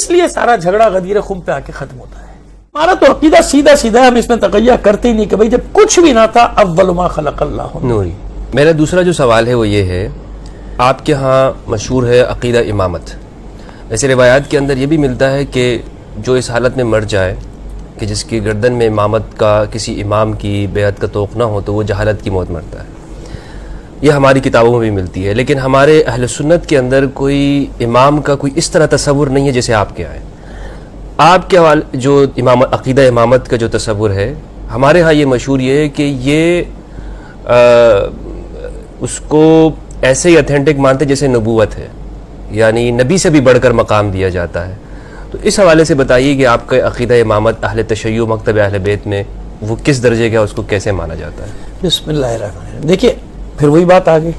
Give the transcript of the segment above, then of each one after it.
اس لیے سارا جھگڑا غدیر خم پہ آ کے ختم ہوتا ہے. ہمارا تو عقیدہ سیدھا سیدھا ہے, ہم اس میں تقیہ کرتے ہی نہیں کہ بھائی جب کچھ بھی نہ تھا اول ما خلق اللہ نوری. میرا دوسرا جو سوال ہے وہ یہ ہے, آپ کے ہاں مشہور ہے عقیدہ امامت. ویسے روایات کے اندر یہ بھی ملتا ہے کہ جو اس حالت میں مر جائے کہ جس کی گردن میں امامت کا کسی امام کی بیعت کا توق نہ ہو تو وہ جہالت کی موت مرتا ہے. یہ ہماری کتابوں میں بھی ملتی ہے, لیکن ہمارے اہل سنت کے اندر کوئی امام کا کوئی اس طرح تصور نہیں ہے جیسے آپ کے ہے. آپ کے جو عقیدہ امامت کا جو تصور ہے, ہمارے ہاں یہ مشہور یہ ہے کہ یہ اس کو ایسے ہی اتھینٹک مانتے جیسے نبوت ہے, یعنی نبی سے بھی بڑھ کر مقام دیا جاتا ہے. تو اس حوالے سے بتائیے کہ آپ کا عقیدہ امامت اہل تشیع مکتب اہل بیت میں وہ کس درجے کا, اس کو کیسے مانا جاتا ہے؟ بسم اللہ الرحمن الرحیم. دیکھیے پھر وہی بات آ گئی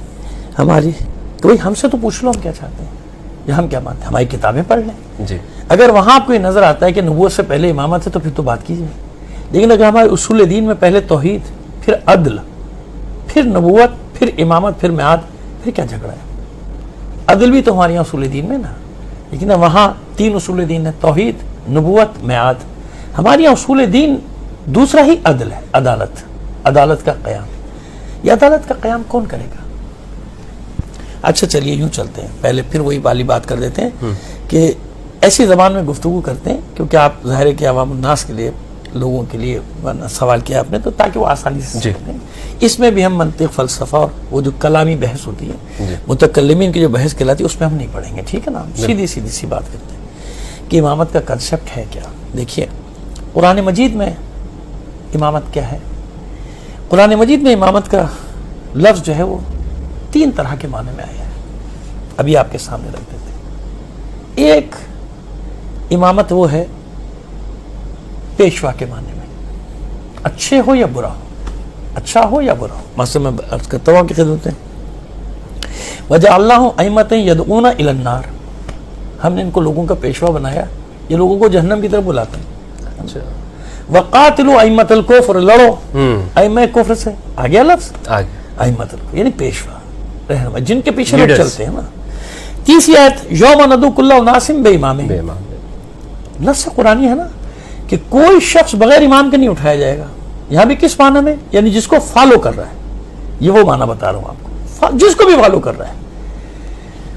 ہماری کہ بھائی ہم سے تو پوچھ لو ہم کیا چاہتے ہیں یا ہم کیا مانتے ہیں, ہماری کتابیں پڑھ لیں. جی, اگر وہاں آپ کو یہ نظر آتا ہے کہ نبوت سے پہلے امامت ہے تو پھر تو بات کیجیے. لیکن اگر ہمارے اصول دین میں پہلے توحید, پھر عدل, پھر نبوت, پھر امامت, پھر میعاد, پھر کیا جھگڑا ہے؟ عدل بھی تو ہمارے یہاں اصول دین میں نا, لیکن وہاں 3 اصول دین ہے, توحید, نبوت, میعاد. ہمارے یہاں اصول دین دوسرا ہی عدل ہے, عدالت, عدالت کا قیام. یہ عدالت کا قیام کون کرے گا؟ اچھا چلیے یوں چلتے ہیں, پہلے پھر وہی والی بات کر دیتے ہیں کہ ایسی زبان میں گفتگو کرتے ہیں, کیونکہ آپ ظاہر ہے کہ عوام الناس کے لیے, لوگوں کے لیے سوال کیا آپ نے, تو تاکہ وہ آسانی سے سمجھ لیں. اس میں بھی ہم منطق, فلسفہ اور وہ جو کلامی بحث ہوتی ہے, متکلمین کی جو بحث کہلاتی ہے, اس میں ہم نہیں پڑھیں گے, ٹھیک ہے نا. سیدھی سیدھی سی بات کرتے ہیں کہ امامت کا کنسپٹ ہے کیا. دیکھیے قرآن مجید میں امامت کیا ہے. قرآن مجید میں امامت کا لفظ جو ہے وہ 3 طرح کے معنی میں آیا ہے, ابھی آپ کے سامنے رکھ دیتے ہیں. ایک امامت وہ ہے پیشوا کے معنی میں, اچھے ہو یا برا ہو, اچھا ہو یا برا ہو. مثلا میں عرض کرتا ہوں کی خدمت میں, وَجَعَلْنَاهُمْ أَئِمَّةً يَدْعُونَ إِلَى النَّارِ, ہم نے ان کو لوگوں کا پیشوا بنایا, یہ لوگوں کو جہنم کی طرف بلاتے ہیں. اچھا, وَقَاتِلُوا أَئِمَّةَ الْكُفْرِ, لڑو ائمہ کفر سے. آ گیا لفظ ائمۃ الکفر, یعنی پیشوا, رہنما, جن کے پیچھے لوگ چلتے ہیں نا. تیسری آیت یوم ندعو کل اناس بامامہم, نص قرآنی ہے نا کہ کوئی شخص بغیر امام کے نہیں اٹھایا جائے گا. یہاں بھی کس معنی میں, یعنی جس کو فالو کر رہا ہے, یہ وہ معنی بتا رہا ہوں آپ کو, جس کو بھی فالو کر رہا ہے,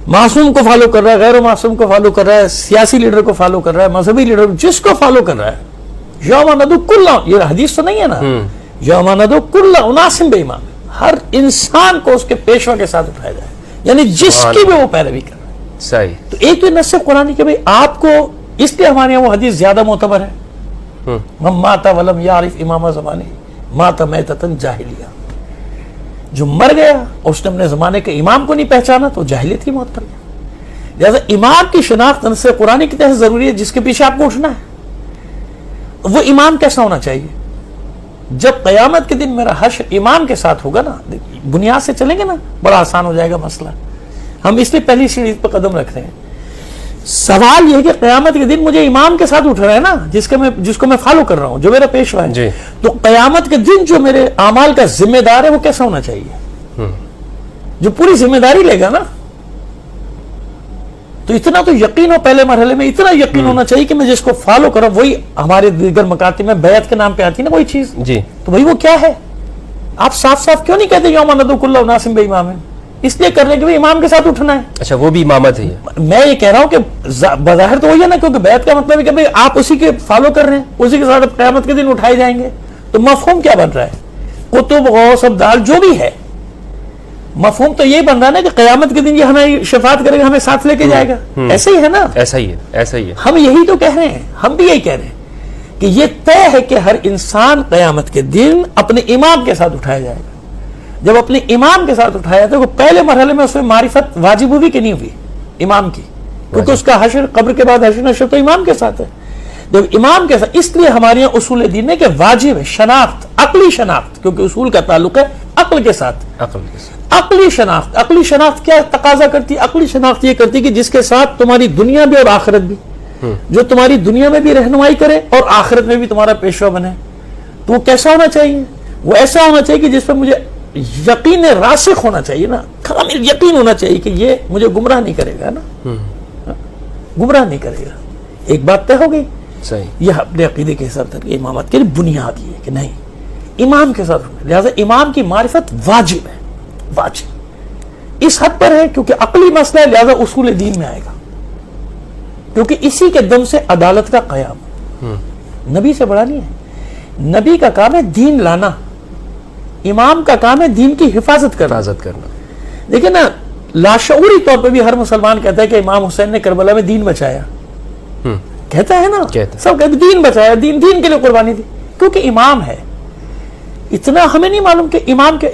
معصوم کو فالو کر رہا ہے, غیر معصوم کو فالو کر رہا ہے, سیاسی لیڈر کو فالو کر رہا ہے, مذہبی لیڈر, جس کو فالو کر رہا ہے. یوم ندعو کل, یہ حدیث تو نہیں ہے نا, یوم ندعو کل اناس بامامہم, ہر انسان کو اس کے پیشوا کے ساتھ اٹھایا جائے, یعنی جس کی بھی وہ پیروی کر رہا ہے. صحیح. تو ایک تو نص قرآن کہ بھئی آپ کو, اس لیے ہمارے یہاں وہ حدیث زیادہ معتبر ہے, من مات ولم یعرف امام زمانے مات میتۃ جاہلیہ, جو مر گیا اور اس نے اپنے زمانے کے امام کو نہیں پہچانا تو جاہلیت کی موت پر گیا. لہذا امام کی شناخت نص قرآن کی تحت ضروری ہے, جس کے پیچھے آپ کو اٹھنا ہے. وہ امام کیسا ہونا چاہیے؟ جب قیامت کے دن میرا حشر امام کے ساتھ ہوگا نا, بنیاد سے چلیں گے نا, بڑا آسان ہو جائے گا مسئلہ. ہم اس لیے پہلی سیڑھی پہ قدم رکھتے ہیں. سوال یہ ہے کہ قیامت کے دن مجھے امام کے ساتھ اٹھ رہا ہے نا, جس کو میں فالو کر رہا ہوں, جو میرا پیشوا ہے جی. تو قیامت کے دن جو میرے اعمال کا ذمہ دار ہے وہ کیسا ہونا چاہیے؟ جو پوری ذمہ داری لے گا نا. تو اتنا تو یقین ہو, پہلے مرحلے میں اتنا یقین ہونا چاہیے کہ میں جس کو فالو کر رہا ہوں وہی, ہمارے دیگر مکاتب میں بیعت کے نام پہ آتی ہے نا کوئی چیز جی, تو بھائی وہ کیا ہے؟ آپ صاف صاف کیوں نہیں کہتے یوم ندعو کل اناس بامامہم؟ اس لیے کر رہے ہیں کہ امام کے ساتھ اٹھنا ہے. اچھا, وہ بھی امامت ہے. میں یہ کہہ رہا ہوں کہ بظاہر تو وہی ہے نا, کیونکہ بیعت کا مطلب ہے کہ بھئی آپ اسی کے فالو کر رہے ہیں, اسی کے ساتھ قیامت کے دن اٹھائے جائیں گے. تو مفہوم کیا بن رہا ہے؟ کتب, غوث, ابدال جو بھی ہے, مفہوم تو یہی بن رہا ہے نا کہ قیامت کے دن یہ ہمیں شفاعت کرے گا, ہمیں ساتھ لے کے جائے گا. ایسے ہی ہے نا, ایسا ہی ہے, ایسا ہی ہے. ہم یہی تو کہہ رہے ہیں, ہم بھی یہی کہہ رہے ہیں کہ یہ طے ہے کہ ہر انسان قیامت کے دن اپنے امام کے ساتھ اٹھایا جائے گا. جب اپنے امام کے ساتھ اٹھایا تو پہلے مرحلے میں اس میں معرفت واجب ہوئی کہ نہیں ہوئی امام کی, کیونکہ اس کا حشر, قبر کے بعد حشر نشر تو امام کے ساتھ ہے. جب امام کے ساتھ, اس لیے ہمارے یہاں اصول دین ہے کہ واجب ہے شناخت, عقلی شناخت, کیونکہ اصول کا تعلق ہے عقل کے ساتھ. عقلی شناخت, عقلی شناخت کیا تقاضا کرتی ہے؟ عقلی شناخت یہ کرتی کہ جس کے ساتھ تمہاری دنیا بھی اور آخرت بھی, جو تمہاری دنیا میں بھی رہنمائی کرے اور آخرت میں بھی تمہارا پیشوا بنے. تو وہ کیسا ہونا چاہیے؟ وہ ایسا ہونا چاہیے کہ جس پر مجھے یقین راسخ ہونا چاہیے نا, کامل یقین ہونا چاہیے کہ یہ مجھے گمراہ نہیں کرے گا نا, گمراہ نہیں کرے گا. ایک بات طے ہو گئی. صحیح. یہ اپنے عقیدے کے حساب سے امامت کے لیے بنیاد یہ ہے کہ نہیں امام کے ساتھ, لہذا امام کی معرفت واجب ہے, واجب اس حد پر ہے کیونکہ عقلی مسئلہ ہے, لہذا اصول دین میں آئے گا, کیونکہ اسی کے دم سے عدالت کا قیام. نبی سے بڑا نہیں ہے, نبی کا کام ہے دین لانا, امام کا کام ہے دین کی حفاظت کرنا. دیکھیں نا, لاشعوری طور پہ بھی ہر مسلمان کہتا ہے کہ امام حسین نے کربلا میں دین بچایا, کہتا ہے نا, سب کہتے دین بچایا, دین کے لیے قربانی دی, کیونکہ امام ہے. اتنا ہمیں نہیں معلوم کہ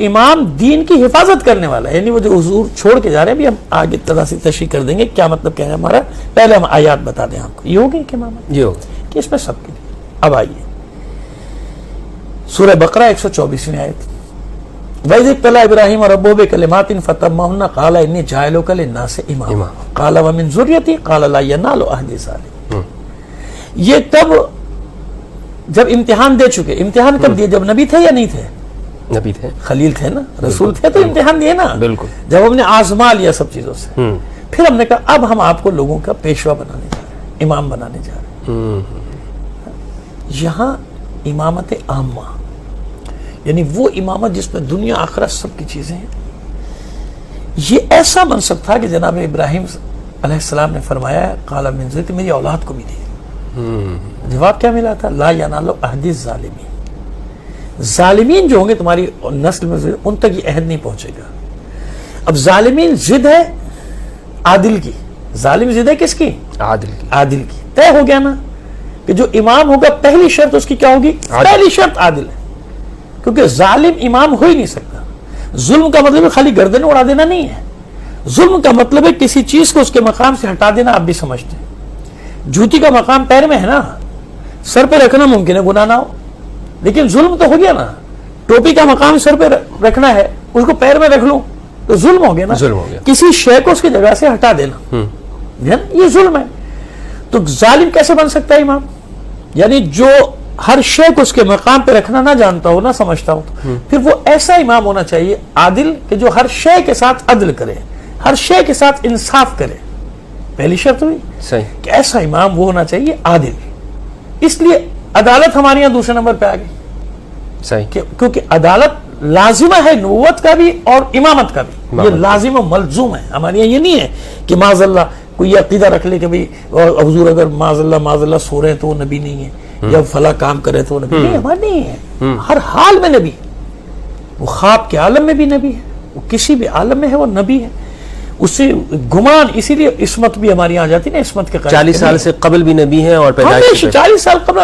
امام دین کی حفاظت کرنے والا ہے, یعنی وہ جو حضور چھوڑ کے جا رہے ہیں, بھی ہم آگے تشریح کر دیں گے کیا مطلب کیا ہے ہمارا, پہلے ہم آیات بتا دیں آپ کو. یہ ہوگی کہ امامت یہ ہوگی کہ اس میں سب کے لیے. اب آئیے سورہ بقرہ 124 آیت, وَإِذِ ابْتَلَىٰ إِبْرَاهِيمَ رَبُّهُ بِكَلِمَاتٍ فَتَمَّهُنَّ قَالَ إِنِّي جَاعِلُكَ لِلنَّاسِ إِمَامًا قَالَ وَمِنْ ذُرِّيَّتِي قَالَ لَا يَنَالُ عَهْدِي الظَّالِمِينَ. یہ تب جب امتحان دے چکے, امتحان کب دیے, جب نبی تھے یا نہیں تھے؟ نبی تھے, خلیل تھے نا, رسول تھے, تو امتحان دیے نا. بالکل. جب ہم نے آزما لیا سب چیزوں سے, پھر ہم نے کہا اب ہم آپ کو لوگوں کا پیشوا بنانے جا رہے ہیں, امام بنانے جا رہے ہیں. یہاں امامت عامہ, یعنی وہ امامت جس میں دنیا آخرت سب کی چیزیں ہیں. یہ ایسا منصب تھا کہ جناب ابراہیم علیہ السلام نے فرمایا قال من ذریتی, میری اولاد کو بھی دی. جواب کیا ملا تھا؟ لا ینال عہد الظالمین, ظالمین جو ہوں گے تمہاری نسل میں ان تک یہ عہد نہیں پہنچے گا. اب ظالمین ضد ہے عادل کی, ظالم ضد ہے کس کی؟ عادل کی. طے ہو گیا نا کہ جو امام ہوگا پہلی شرط اس کی کیا ہوگی؟ پہلی شرط عادل ہے, کیونکہ ظالم امام ہو ہی نہیں سکتا. ظلم کا مطلب خالی گردن اڑا دینا نہیں ہے, ظلم کا مطلب ہے کسی چیز کو اس کے مقام سے ہٹا دینا. آپ بھی سمجھتے ہیں جوتی کا مقام پیر میں ہے نا, سر پہ رکھنا ممکن ہے گناہ نہ ہو, لیکن ظلم تو ہو گیا نا. ٹوپی کا مقام سر پہ رکھنا ہے, اس کو پیر میں رکھ لوں تو ظلم ہو گیا نا. کسی شے کو اس کی جگہ سے ہٹا دینا یہ ظلم ہے. تو ظالم کیسے بن سکتا ہے امام؟ یعنی جو ہر شے کو اس کے مقام پہ رکھنا نہ جانتا ہو, نہ سمجھتا ہو, تو پھر وہ ایسا امام ہونا چاہیے عادل کہ جو ہر شے کے ساتھ عدل کرے, ہر شے کے ساتھ انصاف کرے. پہلی شرط ہوئی کہ ایسا امام وہ ہونا چاہیے عادل. اس لیے عدالت ہمارے یہاں دوسرے نمبر پہ آ گئی, کیونکہ عدالت لازمہ ہے نبوت کا بھی اور امامت کا بھی. یہ لازم و ملزوم ہے ہمارے یہاں. یہ نہیں ہے کہ معاذ اللہ کوئی یہ عقیدہ رکھ لے کہ بھئی حضور اگر معاذ اللہ سو رہے ہیں تو وہ نبی نہیں ہے, یا فلاں کام کرے تو وہ نبی نہیں. ہمارے نہیں ہے, ہر حال میں نبی. وہ خواب کے عالم میں بھی نبی ہے, وہ کسی بھی عالم میں ہے وہ نبی ہے. اس سے گمان, اسی لیے عصمت بھی ہماری آ جاتی نا, عصمت کے 40 سال سے قبل بھی نبی ہیں, اور پیدائش 40 سال قبل.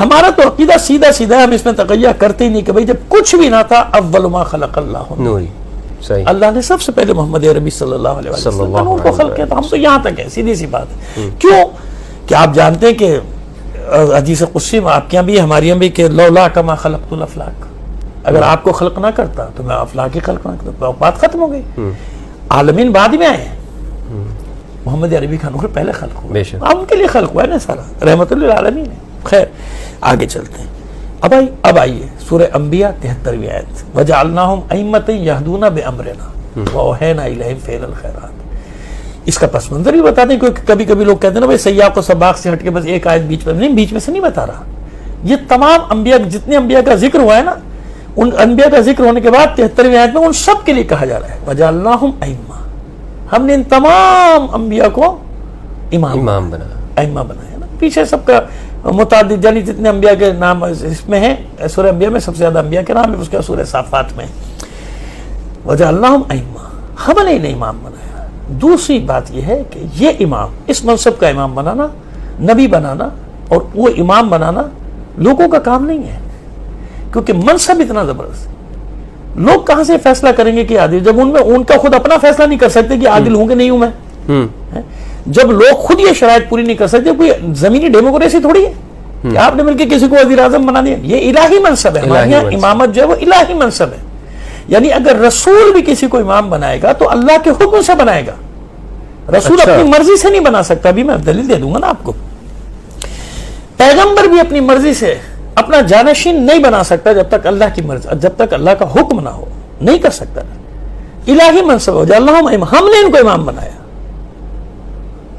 ہمارا تو عقیدہ سیدھا ہے, ہم اس میں تقیہ کرتے ہی نہیں کہ بھئی جب کچھ بھی نہ تھا اول ما خلق اللہ نوری, اللہ نے سب سے پہلے محمد عربی صلی اللہ علیہ وسلم کو خلق کیا. تو ہم تو یہاں تک ہے, سیدھی سی بات ہے. کیوں کہ آپ جانتے ہیں کہ حدیث قدسی میں آپ کے یہاں بھی ہمارے یہاں بھی کہ لولا کما خلقت الافلاک, اگر آپ کو خلق نہ کرتا تو میں افلاک ہی خلق نہ کرتا. بات ختم ہو گئی. عالمین بعد میں آئے ہیں, محمد عربی کا نور پہلے خلق ہوا, ان کے لیے خلق ہوا ہے نا سارا, رحمت للعالمین ہے. خیر آگے چلتے ہیں. اب آئیے سورہ انبیاء 73ویں آیت, وَجَعَلْنَاهُمْ أَئِمَّةً يَهْدُونَ بِأَمْرِنَا وَأَوْحَيْنَا إِلَيْهِمْ فِعْلَ الْخَيْرَاتِ. اس کا پس منظر بھی بتا دیں, کیونکہ کبھی کبھی لوگ کہتے ہیں نا بھائی سیاق و سباق سے ہٹ کے بس ایک آیت بیچ میں, نہیں, بیچ میں سے نہیں بتا رہا. یہ تمام انبیاء, جتنے انبیاء کا ذکر ہوا ہے نا, ان انبیاء کا ذکر ہونے کے بعد 73ویں آیت میں ان سب کے لیے کہا جا رہا ہے وَجَعَلْنَاهُمْ أَئِمَّةً, ہم نے ان تمام انبیاء کو امام بنایا نا. پیچھے سب کا متعدد, یعنی جتنے انبیاء کے نام اس میں ہیں, سورہ انبیاء میں سب سے زیادہ انبیاء کے نام ہے, اس کے سورہ صافات میں وَجَعَلْنَاهُمْ أَئِمَّةً, ہم نے انہیں امام بنایا. دوسری بات یہ ہے کہ یہ امام, اس منصب کا امام بنانا, نبی بنانا اور وہ امام بنانا لوگوں کا کام نہیں ہے, کیونکہ منصب اتنا زبردست. لوگ کہاں سے فیصلہ کریں گے کہ عادل, جب ان کا خود اپنا فیصلہ نہیں کر سکتے کہ عادل ہوں کہ نہیں ہوں میں. جب لوگ خود یہ شرائط پوری نہیں کر سکتے, کوئی زمینی ڈیموکریسی تھوڑی ہے کہ آپ نے مل کے کسی کو وزیر اعظم بنا دیا. یہ الہی منصب ہے. ہمارے یہاں امامت جو ہے وہ الہی منصب ہے. یعنی اگر رسول بھی کسی کو امام بنائے گا تو اللہ کے حکم سے بنائے گا, رسول اپنی مرضی سے نہیں بنا سکتا. ابھی میں دلیل دے دوں گا نا آپ کو. پیغمبر بھی اپنی مرضی سے اپنا جانشین نہیں بنا سکتا جب تک اللہ کی مرضی, جب تک اللہ کا حکم نہ ہو, نہیں کر سکتا. الہی منصب ہو جائے. ہم نے ان کو امام بنایا.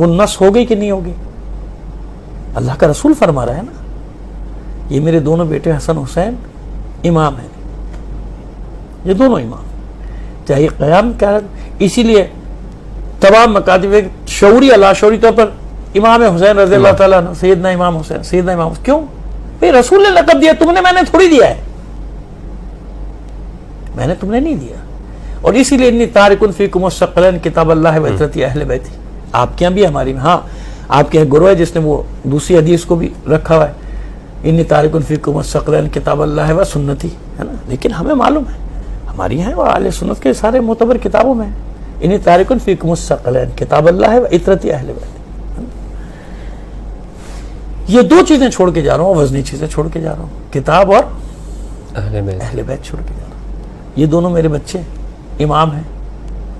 وہ نس ہو گئی کہ نہیں ہوگی؟ اللہ کا رسول فرما رہا ہے نا، یہ میرے دونوں بیٹے حسن حسین امام ہیں، یہ دونوں امام، چاہے قیام کیا، اسی لیے تمام مکاتب شعوری اللہ شعوری طور پر امام حسین رضی اللہ تعالیٰ عنہ، سیدنا امام حسین، سیدنا امام حسین، کیوں؟ بھئی رسول نے لقب دیا، تم نے، میں نے تھوڑی دیا ہے، میں نے، تم نے نہیں دیا. اور اسی لیے انی تارک فیکم الثقلین کتاب اللہ و عترتی اہل بیتی، آپ کے یہاں بھی ہماری، ہاں آپ کے یہاں گروہ ہے جس نے وہ دوسری حدیث کو بھی رکھا ہوا ہے، انی تارک فیکم الثقلین کتاب اللہ و سنتی، ہے نا، لیکن ہمیں معلوم ہے ہماری یہاں اور اہل سنت کے سارے معتبر کتابوں میں انی تارک فیکم الثقلین کتاب اللہ و عترتی اہل بیتی. یہ دو چیزیں چھوڑ کے جا رہا ہوں، وزنی چیزیں چھوڑ کے جا رہا ہوں، کتاب اور اہل بیت چھوڑ کے جا رہا ہوں. یہ دونوں میرے بچے امام ہیں،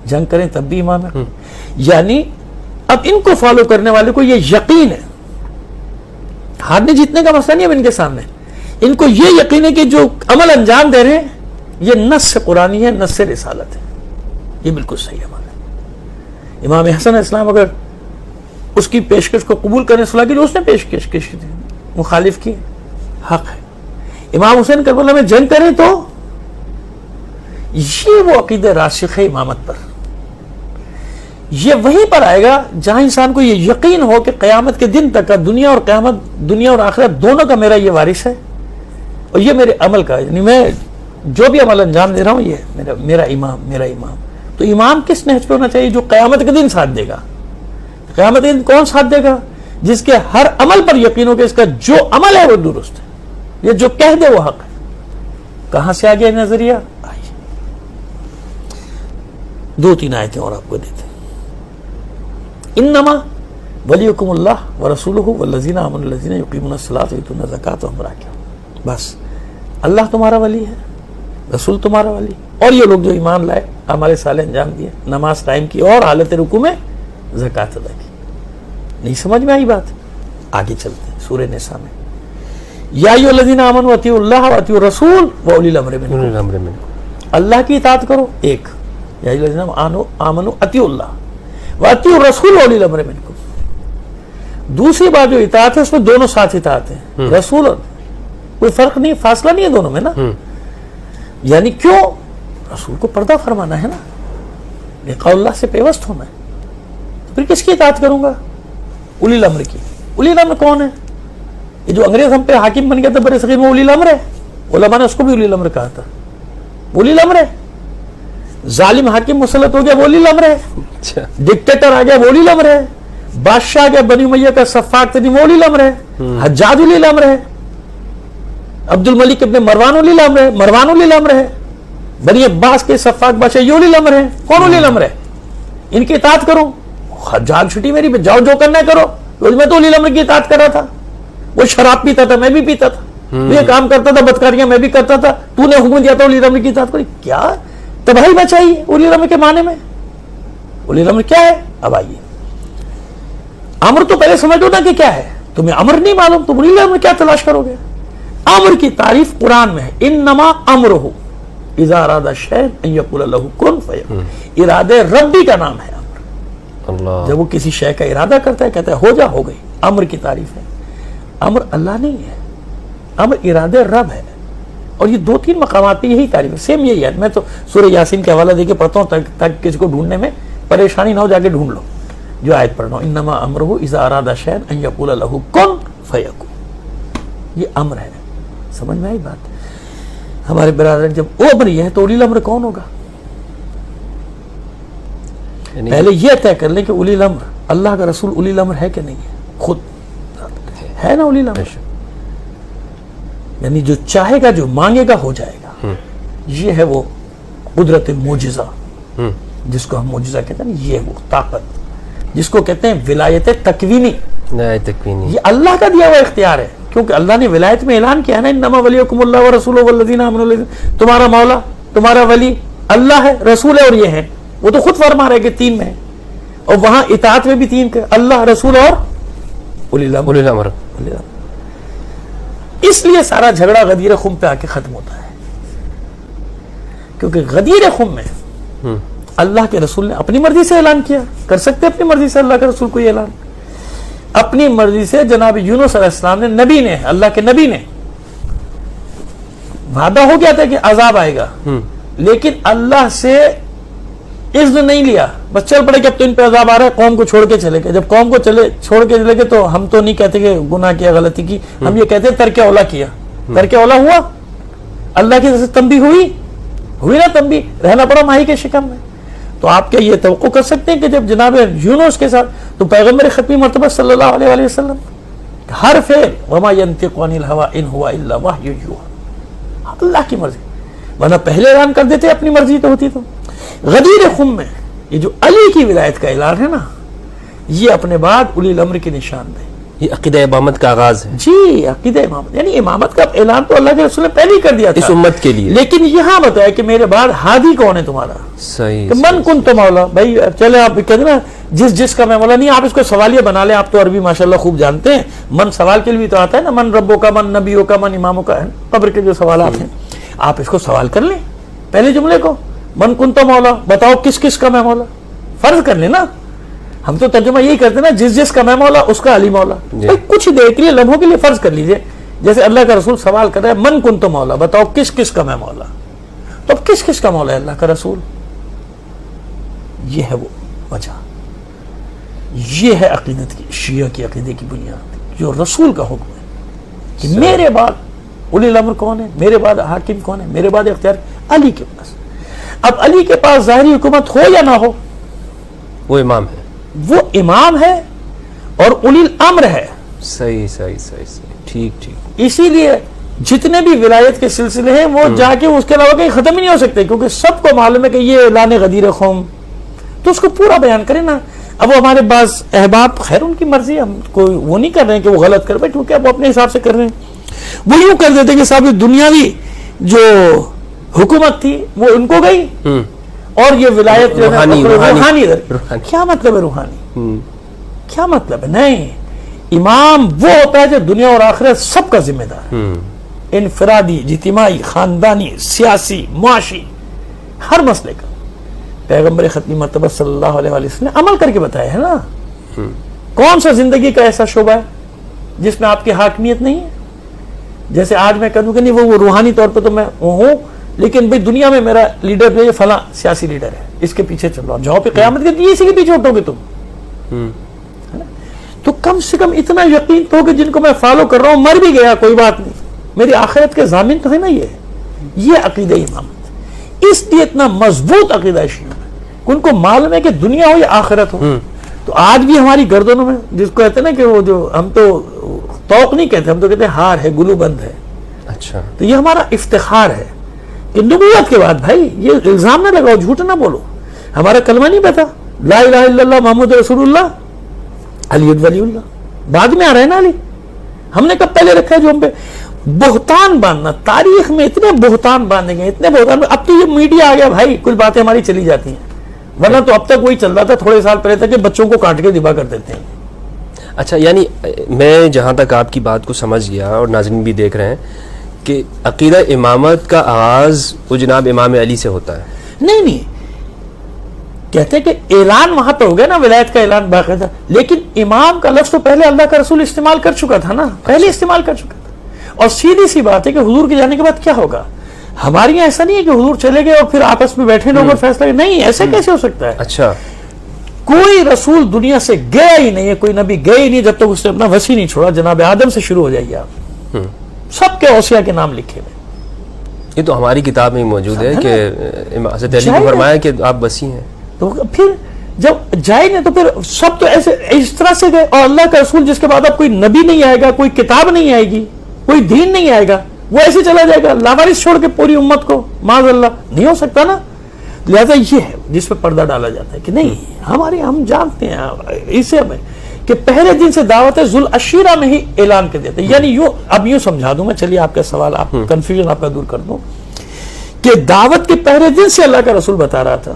جنگ کریں تب بھی امام ہیں. یعنی اب ان کو فالو کرنے والے کو یہ یقین ہے، ہارنے جیتنے کا مسئلہ نہیں ہے ان کے سامنے، ان کو یہ یقین ہے کہ جو عمل انجام دے رہے ہیں یہ نص قرآنی ہے، نص رسالت ہے، یہ بالکل صحیح عمل ہے. امام حسن علیہ السلام اگر اس کی پیشکش کو قبول کرنے صلاح کے لیے اس نے پیشکش کی، مخالف کی، حق ہے. امام حسین کربلا میں جنگ کریں تو یہ وہ عقیدہ راسخ ہے امامت پر، یہ وہیں پر آئے گا جہاں انسان کو یہ یقین ہو کہ قیامت کے دن تک کا دنیا اور قیامت، دنیا اور آخرت دونوں کا میرا یہ وارث ہے، اور یہ میرے عمل کا، یعنی میں جو بھی عمل انجام دے رہا ہوں یہ میرا امام، میرا امام. تو امام کس نہج پہ ہونا چاہیے؟ جو قیامت کے دن ساتھ دے گا. قیامت کے دن کون ساتھ دے گا؟ جس کے ہر عمل پر یقین ہو کہ اس کا جو عمل ہے وہ درست ہے، یہ جو کہہ دے وہ حق ہے. کہاں سے آگے نظریہ؟ آئیے 2-3 آیتیں اور آپ کو دیتے ہیں. انما ولیکم اللہ ورسولہ والذین آمنوا الذین یقیمون الصلاۃ ویؤتون الزکاۃ وهم راکعون. بس اللہ تمہارا ولی ہے، رسول تمہارا ولی، اور یہ لوگ جو ایمان لائے، اعمال صالح انجام دیے، نماز قائم کی اور حالت رکوع میں زکوٰۃ ادا کی. نہیں سمجھ میں آئی بات؟ آگے چلتے ہیں سورہ نساء میں. یا ایھا الذین آمنوا اطیعوا اللہ واطیعوا الرسول واولی الامر منکم. اللہ کی اطاعت کرو، ایک، یا ایھا الذین آمنوا اطیعوا اللہ واطیعوا الرسول واولی الامر منکم. دوسری بات جو اطاعت ہے اس میں دونوں ساتھ اطاعت ہیں، رسول اور کوئی فرق نہیں، فاصلہ نہیں ہے دونوں میں نا. یعنی کیوں؟ رسول کو پردہ فرمانا ہے نا، لقاء اللہ سے پیوست ہونا ہے. پھر کس کی اطاعت کروں گا؟ اولی الامر کی. اولی الامر کون ہے؟ یہ جو انگریز ہم پہ حاکم بن گیا تھا برے صغیر میں، اولی الامر ہے. علماء نے اس کو بھی اولی الامر کہا تھا. اولی الامر ہے. ظالم حاکم مسلط ہو گیا، وہ اولی الامر ہے. ڈکٹیٹر آ گیا، وہ اولی الامر ہے. بادشاہ آ گیا بنی امیہ کا صفاق ترین، وہ اولی الامر ہے. حجاج اولی الامر ہے. عبد الملک ابن مروان اولی الامر ہے. مروان اولی الامر ہے. بنی عباس کے صفاق بادشاہ یہ اولی الامر ہے. کون اولی الامر ہے؟ ان کی اطاعت کرو. جان چھٹی میری، جاؤ جو کرنا ہے کرو. میں تو اولی الامر کی اطاعت کر رہا تھا. وہ شراب پیتا تھا، میں بھی پیتا تھا. یہ کام کرتا تھا، بدکاریاں میں بھی کرتا تھا. تو نے حکم دیا تھا اولی الامر کی اطاعت کری. کیا تباہی مچائی اولی الامر کے معنی میں؟ اولی الامر کیا ہے؟ اب آئیے، امر تو پہلے سمجھو نا کہ کیا ہے. تمہیں امر نہیں معلوم، تم اولی الامر کیا تلاش کرو گے؟ امر کی تعریف قرآن میں ہے، انما امرہ اذا اراد شیئا ان یقول لہ کن فیکون. ارادے ربی کا نام ہے امر. جب وہ کسی شے کا ارادہ کرتا ہے کہتا ہے ہو جا، ہو گئی. امر کی تعریف ہے. امر اللہ نہیں ہے، امر ارادے رب ہے. اور یہ 2-3 مقامات پہ یہی تعریف ہے، سیم یہی ہے. میں تو سورہ یاسین کے حوالہ دے کے پڑھتا ہوں تاکہ کسی کو ڈھونڈنے میں پریشانی نہ ہو، جا کے ڈھونڈ لو جو آیت پڑھ رہا ہوں. انما امرہ اذا اراد شیئا ان یقول لہ کن فیکون. یہ امر ہے. سمجھ میں آئی بات؟ ہمارے برادران جب وہ امر یہ ہے تو اولی الامر کون ہوگا؟ پہلے یہ طے کر لیں کہ اولی الامر اللہ کا رسول اولی الامر ہے کہ نہیں ہے. خود ہے نا اولی الامر، یعنی جو چاہے گا، جو مانگے گا ہو جائے گا. یہ ہے وہ قدرت معجزہ جس کو ہم معجزہ کہتے ہیں. یہ وہ طاقت جس کو کہتے ہیں ولایت تکوینی. یہ اللہ کا دیا ہوا اختیار ہے، کیونکہ اللہ نے ولایت میں اعلان کیا ہے نا، انما ولیکم اللہ ورسولہ والذین آمنوا. تمہارا مولا، تمہارا ولی اللہ ہے، رسول ہے، اور یہ ہے. وہ تو خود فرما رہے کہ 3 میں ہے، اور وہاں اطاعت میں بھی 3 کے، اللہ، رسول اور اولی الامر. اس لیے سارا جھگڑا غدیر خم پہ آ کے ختم ہوتا ہے، کیونکہ غدیر خم میں اللہ کے رسول نے اپنی مرضی سے اعلان کیا. کر سکتے اپنی مرضی سے اللہ کے رسول کوئی اعلان؟ اپنی مرضی سے جناب یونس علیہ السلام نے, نبی نے, اللہ کے نبی نے, وعدہ ہو گیا تھا کہ عذاب آئے گا, لیکن اللہ سے اذن نہیں لیا, بس چل پڑے کہ اب تو ان پہ عذاب آ رہا ہے, قوم کو چھوڑ کے چلے گئے. جب قوم کو چھوڑ کے چلے گئے تو ہم تو نہیں کہتے کہ گناہ کیا, غلطی کی, ہم یہ کہتے ہیں ترک اولا کیا. ترک اولا ہوا, اللہ کی طرف سے تنبیہ ہوئی نا, تنبیہ, رہنا پڑا ماہی کے شکم میں. تو آپ کیا یہ توقع کر سکتے ہیں کہ جب جناب یونس کے ساتھ, تو پیغمبر ختمی مرتبہ صلی اللہ علیہ وسلم ہر فعل وما ينطق عن الهوى ان هو الا وحی یوحى, اللہ کی مرضی, ورنہ پہلے اعلان کر دیتے اپنی مرضی تو ہوتی. تو غدیر خم میں یہ جو علی کی ولایت کا اعلان ہے نا, یہ اپنے بعد اولی الامر کی نشاندہی, یہ عقیدہ امامت کا آغاز ہے. جی عقیدہ امامت, یعنی امامت کا اعلان تو اللہ کے رسول نے پہلے ہی کر دیا تھا اس امت کے لیے, لیکن یہاں بتایا کہ میرے بعد ہادی کون ہے تمہارا. صحیح, کہ من کن تو مولا, بھائی چلے آپ کہتے نا جس کا میں مولا نہیں, آپ اس کو سوالیہ بنا لیں, آپ تو عربی ماشاءاللہ خوب جانتے ہیں. من سوال کے لیے بھی تو آتا ہے نا, من ربوں کا, من نبیوں کا, من اماموں کا, قبر کے جو سوالات ہیں, آپ اس کو سوال کر لیں پہلے جملے کو, من کن تو مولا, بتاؤ کس کا میں مولا, فرض کر لیں نا. ہم تو ترجمہ یہی کرتے ہیں نا, جس کا میں مولا اس کا علی مولا. کچھ دیر کے لیے, لمحوں کے لیے فرض کر لیجئے, جیسے اللہ کا رسول سوال کر رہا ہے من کن تو مولا, بتاؤ کس کا میں مولا. تو اب کس کا مولا ہے اللہ کا رسول؟ یہ ہے وہ وجہ, یہ ہے عقیدت کی, شیعہ کی عقیدے کی بنیاد, جو رسول کا حکم ہے کہ میرے بعد اولی الامر کون ہے, میرے بعد حاکم کون ہے, میرے بعد اختیار علی کے پاس. اب علی کے پاس ظاہری حکومت ہو یا نہ ہو, وہ امام ہے, وہ امام ہے اور اولی الامر ہے. صحیح, ٹھیک. اسی لیے جتنے بھی ولایت کے سلسلے ہیں وہ جا کے اس کے علاوہ کہیں ختم ہی نہیں ہو سکتے, کیونکہ سب کو معلوم ہے کہ یہ اعلان غدیر قوم, تو اس کو پورا بیان کریں نا. اب وہ ہمارے بعض احباب, خیر ان کی مرضی, ہم کوئی وہ نہیں کر رہے ہیں کہ وہ غلط کر رہے, کیونکہ اب وہ اپنے حساب سے کر رہے ہیں. وہ یوں کر دیتے کہ صاحب دنیاوی جو حکومت تھی وہ ان کو گئی, اور یہ ولایت روحانی. کیا مطلب ہے روحانی, کیا مطلب ہے؟ نہیں, امام وہ ہوتا ہے جو دنیا اور آخرت سب کا ذمہ دار ہے, انفرادی, اجتماعی, خاندانی, سیاسی, معاشی, ہر مسئلے کا. پیغمبر ختمی مرتبہ صلی اللہ علیہ وسلم نے عمل کر کے بتایا ہے نا. کون سا زندگی کا ایسا شعبہ ہے جس میں آپ کی حاکمیت نہیں ہے؟ جیسے آج میں کہوں کہ نہیں وہ روحانی طور پہ تو میں ہوں, لیکن بھئی دنیا میں میرا لیڈر جو ہے فلاں سیاسی لیڈر ہے, اس کے پیچھے چل رہا ہوں, جاؤ پہ قیامت کے اسی کے پیچھے اٹھو گے تم. تو کم سے کم اتنا یقین تو کہ جن کو میں فالو کر رہا ہوں مر بھی گیا کوئی بات نہیں, میری آخرت کے ضامن تو ہے نا. یہ عقیدہ امامت, اس لیے اتنا مضبوط عقیدہ شیعہ ہے, ان کو معلوم ہے کہ دنیا ہو یا آخرت ہو. تو آج بھی ہماری گردنوں میں, جس کو کہتے ہیں نا کہ وہ جو ہم تو توق نہیں کہتے, ہم تو کہتے ہیں ہار ہے, گلو بند ہے. اچھا, تو یہ ہمارا افتخار ہے کہ نبوت کے بعد, بھائی یہ الزام نہ لگاؤ, جھوٹ نہ بولو, ہمارا کلمہ نہیں پتا لا الہ الا اللہ محمد رسول اللہ علی ولی اللہ, بعد میں آ رہے نا علی, ہم نے کب پہلے رکھا ہے جو ہم پہ بہتان باندھنا. تاریخ میں اتنے بہتان باندھے گئے, اتنے بہتان. اب تو یہ میڈیا آ گیا بھائی, کچھ باتیں ہماری چلی جاتی ہیں, ورنہ تو اب تک وہی چل رہا تھا تھوڑے سال پہلے تک کہ بچوں کو کاٹ کے ذبح کر دیتے ہیں. اچھا, یعنی میں جہاں تک آپ کی بات کو سمجھ گیا, اور ناظرین بھی دیکھ رہے ہیں, کہ عقیدہ امامت کا آغاز وہ جناب امام علی سے ہوتا ہے. نہیں, کہتے ہیں کہ اعلان وہاں پہ ہو گیا نا, ولایت کا اعلان باقاعدہ, لیکن امام کا لفظ تو پہلے اللہ کا رسول استعمال کر چکا تھا نا, پہلے استعمال کر چکا تھا. اور سیدھی سی بات ہے کہ حضور کے جانے کے بعد کیا ہوگا. ہمارے یہاں ایسا نہیں ہے کہ حضور چلے گئے اور پھر آپس میں بیٹھے لوگ اور فیصلہ, نہیں, ایسا کیسے ہو سکتا ہے. اچھا, کوئی رسول دنیا سے گیا ہی نہیں ہے, کوئی نبی گئے ہی نہیں جب تک اس نے اپنا وسیع نہیں چھوڑا. جناب آدم سے شروع ہو جائیے آپ, سب کے اوصیاء کے نام لکھے ہوئے. یہ تو ہماری کتاب میں موجود ہے کہ حضرت علی کو فرمایا کہ آپ وسیع ہیں. تو پھر جب جائے نہیں تو پھر سب تو ایسے اس طرح سے گئے, اور اللہ کا رسول جس کے بعد اب کوئی نبی نہیں آئے گا, کوئی کتاب نہیں آئے گی, کوئی دین نہیں آئے گا, وہ ایسے چلا جائے گا لاوارث چھوڑ کے پوری امت کو, معاذ اللہ, نہیں ہو سکتا نا. لہذا یہ ہے جس پہ پردہ ڈالا جاتا ہے کہ نہیں, ہم جانتے ہیں اسے ہمیں کہ پہلے دن سے دعوت ذوالعشیرہ میں ہی اعلان کر دیتے. یعنی اب یوں سمجھا دوں میں, چلیے آپ کا سوال, آپ کنفیوژن آپ کا دور کر دوں, کہ دعوت کے پہلے دن سے اللہ کا رسول بتا رہا تھا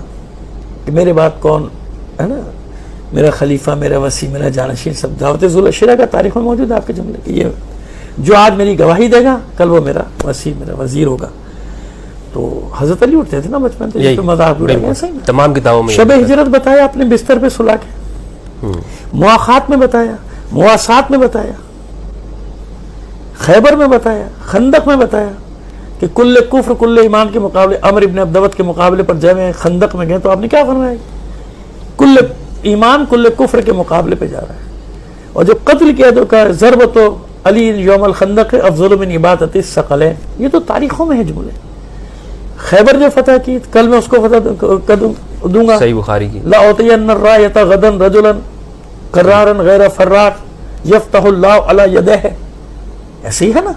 کہ میرے بعد کون ہے نا, میرا خلیفہ, میرا وسیع, میرا جانشین, سب دعوت ذوالعشیرہ کا تاریخ میں موجود ہے آپ کے جملے. یہ جو آج میری گواہی دے گا کل وہ میرا وسیع, میرا وزیر ہوگا. تو حضرت علی اٹھتے تھے نا بچپن سے, جس پہ مذاق اڑایا گیا. صحیح تمام کتابوں میں شب ہجرت بتایا اپنے بستر پہ سلا کے, مواخات میں بتایا, مواسات میں بتایا, خیبر میں بتایا, خندق میں بتایا کہ کل کفر کل ایمان کے مقابلے, عمر ابن عبدوت کے مقابلے پر جب خندق میں گئے تو آپ نے کیا فرمایا, کل ایمان کل کفر کے مقابلے پہ جا رہا ہے. اور جو قتل کیا تو کہا ضربت علی یوم الخندق افضل من عبادت الثقلین, یہ تو تاریخوں میں ہے جملے. خیبر جو فتح کی, کل میں اس کو فتح دوں گا, صحیح بخاری کی, لا اعطین الرایۃ غدا رجلا قرارا غیر فرار یفتح اللہ علی یدہ, ایسے ہی ہے نا.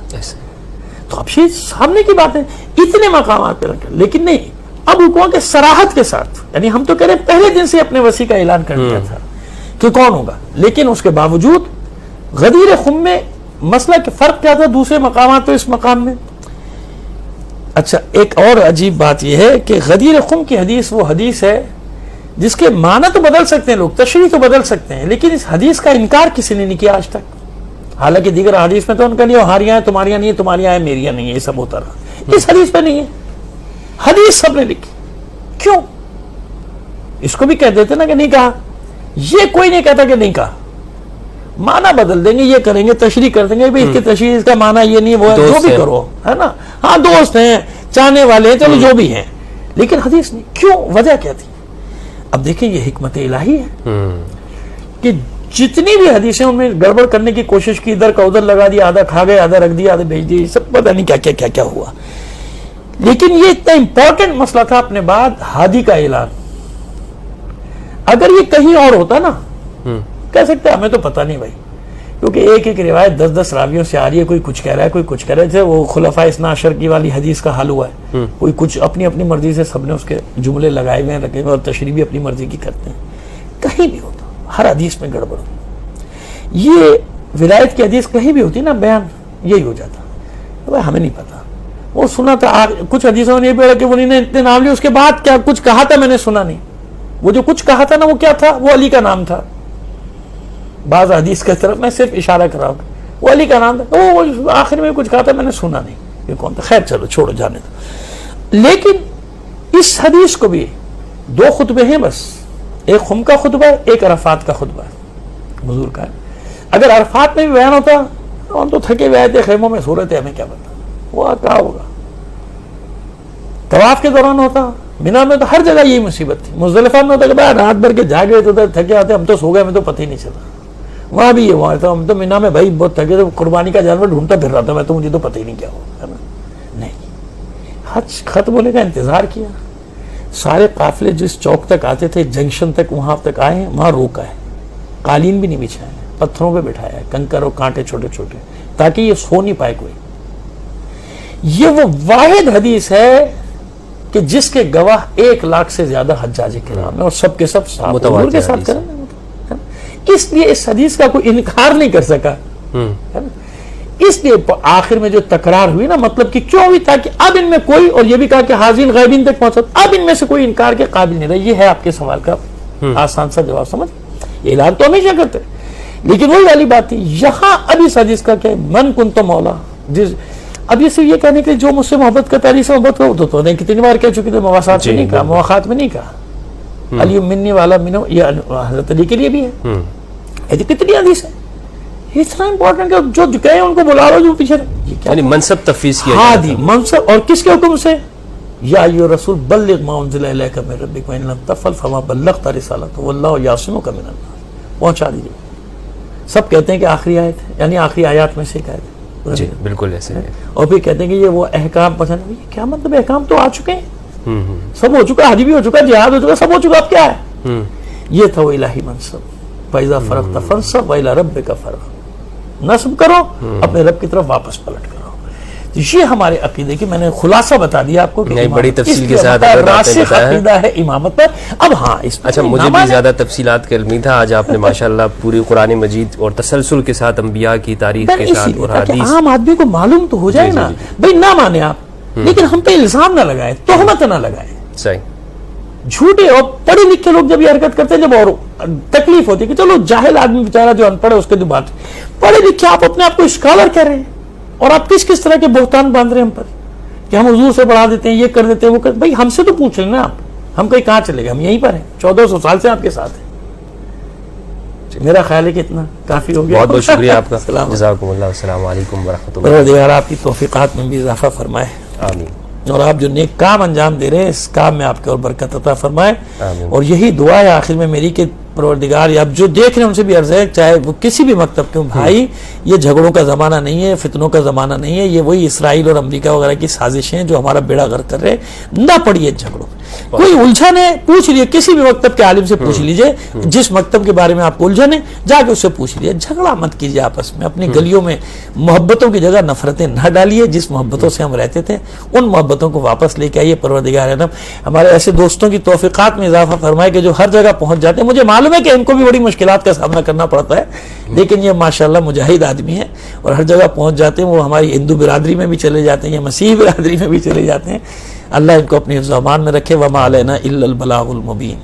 تو اب یہ سامنے کی بات ہے, اتنے مقامات پہ رکھا, لیکن نہیں اب حکومت کے صراحت کے ساتھ, یعنی ہم تو کہہ رہے ہیں پہلے دن سے اپنے وسیع کا اعلان کر دیا تھا کہ کون ہوگا, لیکن اس کے باوجود غدیر خم میں مسئلہ کہ فرق کیا تھا دوسرے مقامات تو اس مقام میں. اچھا ایک اور عجیب بات یہ ہے کہ غدیر خم کی حدیث وہ حدیث ہے جس کے معنی تو بدل سکتے ہیں لوگ, تشریح تو بدل سکتے ہیں, لیکن اس حدیث کا انکار کسی نے نہیں کیا آج تک. حالانکہ دیگر حدیث میں تو ان کا نہیں, ہماری ہیں تمہاریاں نہیں, تمہاری ہیں میریاں نہیں, یہ سب ہوتا رہا. اس حدیث پہ نہیں ہے, حدیث سب نے لکھی. کیوں؟ اس کو بھی کہہ دیتے نا کہ نہیں کہا, یہ کوئی نہیں کہتا کہ نہیں کہا, معنی بدل دیں گے, یہ کریں گے, تشریح کر دیں گے, اس کی تشریح اس کا معنی یہ نہیں, وہ جو بھی کرو, ہے نا, ہاں دوست ہیں, چاہنے والے ہیں, چلو جو بھی ہیں, لیکن حدیث نہیں. کیوں؟ وجہ کیا تھی؟ اب دیکھیں یہ حکمت الہی ہے کہ جتنی بھی حدیثیں ان میں گڑبڑ کرنے کی کوشش کی, ادھر کا ادھر لگا دیا, آدھا کھا گئے, آدھا رکھ دیا, آدھا بھیج دیا, سب پتہ نہیں کیا کیا ہوا. لیکن یہ اتنا امپورٹنٹ مسئلہ تھا اپنے بعد ہادی کا اعلان. اگر یہ کہیں اور ہوتا نا, کہہ سکتے ہمیں تو پتہ نہیں بھائی, کیونکہ ایک ایک روایت 10 راویوں سے آ رہی ہے, کوئی کچھ کہہ رہا ہے, کوئی کچھ کہہ رہے تھے. وہ خلفائے اثنا عشر کی والی حدیث کا حل ہوا ہے, کوئی کچھ اپنی اپنی مرضی سے, سب نے اس کے جملے لگائے ہوئے ہیں, رکھے ہوئے, اور تشریح بھی اپنی مرضی کی کرتے ہیں. کہیں بھی ہوتا, ہر حدیث میں گڑبڑ ہوتی. یہ ولایت کی حدیث کہیں بھی ہوتی نا, بیان یہی ہو جاتا, بھائی ہمیں نہیں پتا, وہ سنا تھا. کچھ حدیثوں نے یہ بھی کہ وہ نے اتنے نام لیے, اس کے بعد کیا کچھ کہا تھا میں نے سنا نہیں. وہ جو کچھ کہا تھا نا, وہ کیا تھا؟ وہ علی کا نام تھا. بعض حدیث کی طرف میں صرف اشارہ کر رہا ہوں, وہ علی کا نام تھا, وہ آخر میں کچھ کہا تھا میں نے سنا نہیں, یہ کون تھا. خیر چلو چھوڑو, جانے دو. لیکن اس حدیث کو بھی 2 خطبے ہیں بس, ایک خم کا خطبہ ہے, ایک عرفات کا خطبہ ہے حضور کا ہے. اگر عرفات میں بھی بیان ہوتا, ہم تو تھکے ہوئے تھے, خیموں میں سو رہے تھے, ہمیں کیا پتا وہ کیا ہوگا. طواف کے دوران ہوتا, مینا میں تو ہر جگہ یہی مصیبت تھی. مزدلفہ میں ہوتا کہ بھائی رات بھر کے جاگے تو تھکے آتے, ہم تو سو گئے, ہمیں تو پتہ ہی نہیں چلا. وہاں بھی یہ ہوا تھا, ہم تو مینا میں بھائی بہت تھکے تھے, قربانی کا جانور ڈھونڈتا پھر رہا تھا میں, تو مجھے تو پتہ ہی نہیں کیا ہوا, ہے نا. نہیں, حج ختم ہونے کا انتظار کیا, سارے قافلے جس چوک تک آتے تھے, جنکشن تک, وہاں تک آئے, وہاں روکا ہے, قالین بھی نہیں بچھایا, پتھروں پہ بٹھایا ہے, کنکر اور کانٹے چھوٹے چھوٹے, تاکہ یہ سو نہیں پائے کوئی. یہ وہ واحد حدیث ہے کہ جس کے گواہ 1 لاکھ سے زیادہ حجاج کرام ہیں, اور سب کے سب حضور کے ساتھ کریں. اس لیے اس حدیث کا کوئی انکار نہیں کر سکا. اس لیے آخر میں جو تکرار ہوئی نا, مطلب کہ کیوں ہوئی, تاکہ اب ان میں کوئی, اور یہ بھی کہا کہ حاضرین غائبین تک پہنچا, اب ان میں سے کوئی انکار کے قابل نہیں رہا. یہ ہے آپ کے سوال کا آسان سا جواب, سمجھ. اعلان تو ہمیشہ کرتے, لیکن وہی والی بات تھی یہاں. اب اس حدیث کا کیا, من کنت مولا, اب یہ صرف یہ کہنے کے جو مجھ سے محبت کا تعریف سے محبت کا تو نے کتنی بار کہہ چکی تھی, مواسات میں نہیں کہا, مواخات میں نہیں کہا. علی منی والا منو, یہ حضرت علی کے لیے بھی ہے. کتنی حدیث ہے, اتنا امپورٹنٹ کہ جو کہے ان کو بلا لو, جو پیچھے یعنی منصب تفویض کیا ہاں دی منصب. اور کس کے حکم سے؟ یا ایھا رسول بلغ ما انزل الیک من ربک وان لم تفعل فما بلغت رسالتہ واللہ یعصمک من الناس. پہنچا دیجیے. سب کہتے ہیں کہ آخری آیت ہے, یعنی آخری آیات میں سے ایک آیت ہے. جی بالکل ایسے ہے. اور پھر کہتے ہیں کہ یہ وہ احکام پسند, کیا مطلب احکام تو آ چکے ہیں, سب ہو چکا, حج بھی ہو چکا, جہاد ہو چکا, سب ہو چکا, اب کیا ہے. یہ تھا وہ الہی منصب, فَإِذَا فَرَغْتَ فَانصَبْ وَإِلَىٰ رَبِّكَ فَارْغَب. نصب کرو, اپنے رب کی طرف واپس پلٹ کرو. یہ ہمارے عقیدے کی میں نے خلاصہ بتا دیا آپ کو کہ بڑی تفصیل کے ساتھ راسخ عقیدہ ہے امامت پر. اب ہاں اس اچھا, مجھے بھی زیادہ تفصیلات کا علم نہیں تھا. آج آپ نے ماشاءاللہ پوری قرآن مجید اور تسلسل کے ساتھ انبیاء کی تاریخ کے ساتھ اور حدیث, عام آدمی کو معلوم تو ہو جائے نا بھائی, نہ مانے آپ, لیکن ہم پہ الزام نہ لگائے, تہمت نہ لگائے. صحیح. جھوٹے اور پڑھے لکھے لوگ جب یہ حرکت کرتے ہیں, جب اور تکلیف ہوتی ہے کہ چلو جاہل آدمی بیچارہ جو ان پڑھ ہے اس کے جو بات, پڑھے لکھے آپ اپنے آپ کو اسکالر کہہ رہے ہیں, اور آپ کس طرح کے بہتان باندھ رہے ہیں ہم پر. کہ ہم حضور سے بڑھا دیتے ہیں, یہ کر دیتے ہیں, وہ کر, بھائی ہم سے تو پوچھ لیں نا آپ, ہم کہیں کہاں چلے گئے, ہم یہیں پر ہیں, 1400 سال سے آپ کے ساتھ ہیں. میرا خیال ہے کہ اتنا کافی ہو گیا. بہت بہت شکریہ آپ کا. السلام جزاکم اللہ. السلام علیکم ورحمۃ اللہ. پروردگار آپ کی توفیقات میں بھی اضافہ فرمائے, آمین. اور آپ جو نیک کام انجام دے رہے ہیں اس کام میں آپ کے اور برکت عطا فرمائے. آمین. اور یہی دعا ہے آخر میں میری کہ پروردگار آپ جو دیکھ رہے ہیں ان سے بھی عرض ہے, چاہے وہ کسی بھی مکتب کے بھائی, یہ جھگڑوں کا زمانہ نہیں ہے, فتنوں کا زمانہ نہیں ہے, یہ وہی اسرائیل اور امریکہ وغیرہ کی سازشیں جو ہمارا بیڑا غرق کر رہے ہیں. نہ پڑیے جھگڑوں, کوئی الجھن ہے پوچھ لیے, کسی بھی مکتب کے عالم سے پوچھ لیجئے, جس مکتب کے بارے میں آپ کو الجھن ہے جا کے اس سے پوچھ لیجئے. جھگڑا مت کیجئے آپس میں, اپنی گلیوں میں محبتوں کی جگہ نفرتیں نہ ڈالیے. جس محبتوں سے ہم رہتے تھے ان محبتوں کو واپس لے کے آئیے. پروردگار عالم ہمارے ایسے دوستوں کی توفیقات میں اضافہ فرمائے کہ جو ہر جگہ پہنچ جاتے ہیں. مجھے معلوم ہے کہ ان کو بھی بڑی مشکلات کا سامنا کرنا پڑتا ہے, لیکن یہ ماشاءاللہ مجاہد آدمی ہیں اور ہر جگہ پہنچ جاتے ہیں. وہ ہماری ہندو برادری میں بھی چلے جاتے ہیں یا مسیحی برادری میں بھی چلے جاتے ہیں. اللہ ان کو اپنی حفظ و امان میں رکھے. وما علینا الا البلاغ المبین.